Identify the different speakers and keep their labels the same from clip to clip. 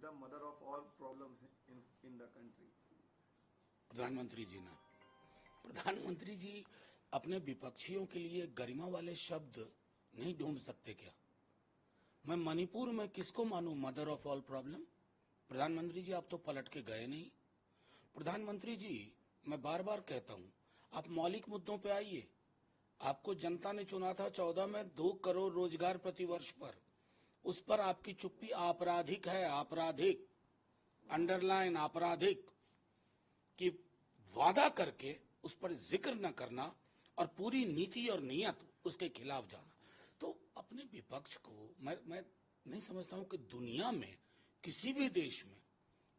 Speaker 1: the mother of all problems in the country?
Speaker 2: प्रधानमंत्री जी अपने विपक्षियों के लिए गरिमा वाले शब्द नहीं ढूंढ सकते क्या? मैं मणिपुर में किसको मानूं मदर ऑफ ऑल प्रॉब्लम? प्रधानमंत्री जी आप तो पलट के गए नहीं। प्रधानमंत्री जी मैं बार बार कहता हूं, आप मौलिक मुद्दों पे आइए। आपको जनता ने चुना था 14 में 2 करोड़ रोजगार प्रति वर्ष पर, उस पर आपकी चुप्पी आपराधिक है। आपराधिक, अंडरलाइन आपराधिक कि वादा करके उस पर जिक्र न करना और पूरी नीति और नीयत उसके खिलाफ जाना। तो अपने विपक्ष को मैं नहीं समझता हूं कि दुनिया में किसी भी देश में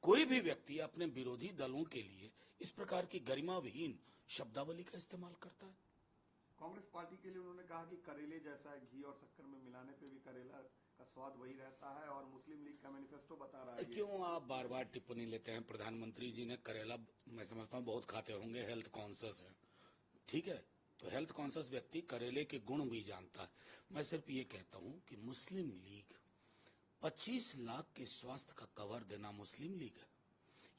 Speaker 2: कोई भी व्यक्ति अपने विरोधी दलों के लिए इस प्रकार की गरिमा विहीन शब्दावली का इस्तेमाल करता है।
Speaker 1: कांग्रेस पार्टी के लिए उन्होंने कहा कि करेले जैसा है, घी और शक्कर में मिलाने पे भी करेला का स्वाद वही रहता है और मुस्लिम लीग का मैनिफेस्टो बता रहा है।
Speaker 2: क्यों आप बार बार टिप्पणी लेते हैं? प्रधानमंत्री जी ने करेला मैं समझता हूँ बहुत खाते होंगे, हेल्थ कॉन्शियस है, ठीक है, तो हेल्थ कॉन्शियस व्यक्ति करेले के गुण भी जानता है। मैं सिर्फ ये कहता हूँ कि मुस्लिम लीग 25 लाख के स्वास्थ्य का कवर देना मुस्लिम लीग है,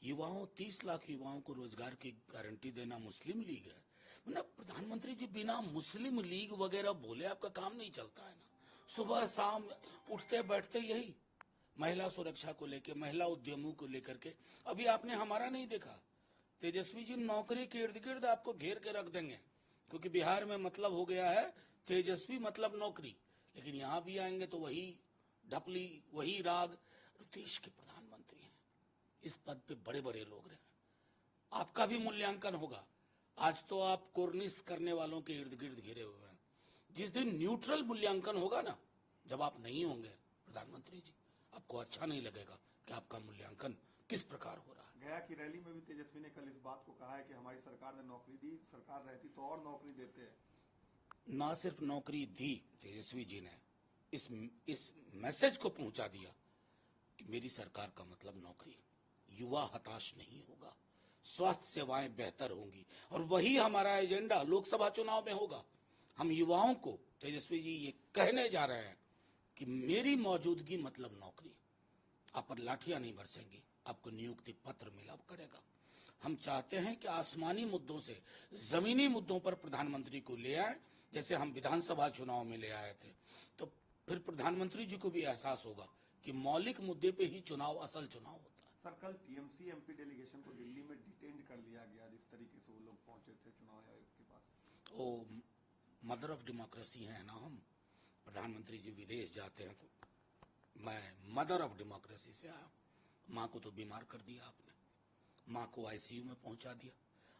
Speaker 2: युवाओं 30 लाख युवाओं को रोजगार की गारंटी देना मुस्लिम लीग है। मतलब प्रधानमंत्री जी बिना मुस्लिम लीग वगैरह बोले आपका काम नहीं चलता है ना। सुबह शाम उठते बैठते यही महिला सुरक्षा को लेकर, महिला उद्यमों को लेकर के। अभी आपने हमारा नहीं देखा, तेजस्वी जी नौकरी के इर्द गिर्द आपको घेर के रख देंगे, क्योंकि बिहार में मतलब हो गया है तेजस्वी मतलब नौकरी। लेकिन यहाँ भी आएंगे तो वही ढपली, वही राग। देश के प्रधानमंत्री हैं, इस पद पे बड़े बड़े लोग रहे, आपका भी मूल्यांकन होगा। आज तो आप कोर्निस करने वालों के इर्द गिर्द घिरे हुए हैं। जिस दिन न्यूट्रल मूल्यांकन होगा ना, जब आप नहीं होंगे प्रधानमंत्री जी, आपको अच्छा नहीं लगेगा कि आपका मूल्यांकन किस प्रकार हो रहा है।
Speaker 1: गया की रैली में भी तेजस्वी ने कल इस बात को कहा है कि हमारी सरकार ने नौकरी दी, सरकार रहती तो और नौकरी देते हैं।
Speaker 2: ना सिर्फ नौकरी दी, तेजस्वी जी ने इस मैसेज को पहुंचा दिया कि मेरी सरकार का मतलब नौकरी। युवा हताश नहीं होगा, स्वास्थ्य सेवाएं बेहतर होंगी, और वही हमारा एजेंडा लोकसभा चुनाव में होगा। हम युवाओं को तेजस्वी जी ये कहने जा रहे हैं कि मेरी मौजूदगी मतलब नौकरी। आप पर लाठियां नहीं बरसेंगी, आपको नियुक्ति पत्र मिला करेगा। हम चाहते हैं कि आसमानी मुद्दों से जमीनी मुद्दों पर प्रधानमंत्री को ले आए, जैसे हम विधानसभा चुनाव में ले आए थे। तो फिर प्रधानमंत्री जी को भी एहसास होगा कि मौलिक मुद्दे पे ही चुनाव असल चुनाव होता है।
Speaker 1: सर, कल टीएमसी एमपी डेलीगेशन को दिल्ली में डिटेन कर लिया गया, जिस तरीके से वो लोग पहुंचे थे चुनाव आयोग के पास।
Speaker 2: ओ मदर ऑफ डेमोक्रेसी है ना हम। प्रधानमंत्री जी विदेश जाते हैं तो मैं मदर ऑफ डेमोक्रेसी से आया। माँ को तो बीमार कर दिया आपने, माँ को आईसीयू में पहुंचा दिया।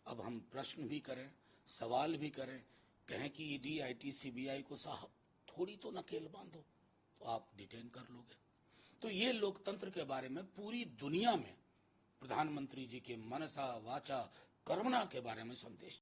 Speaker 2: अब हम प्रश्न भी करें, सवाल भी करें, कहें कि ईडी आईटी सीबीआई को साहब थोड़ी तो नकेल बांधो, तो आप डिटेन कर लोगे। तो ये लोकतंत्र के बारे में पूरी दुनिया में प्रधानमंत्री जी के मनसा वाचा कर्मणा के बारे में संदेश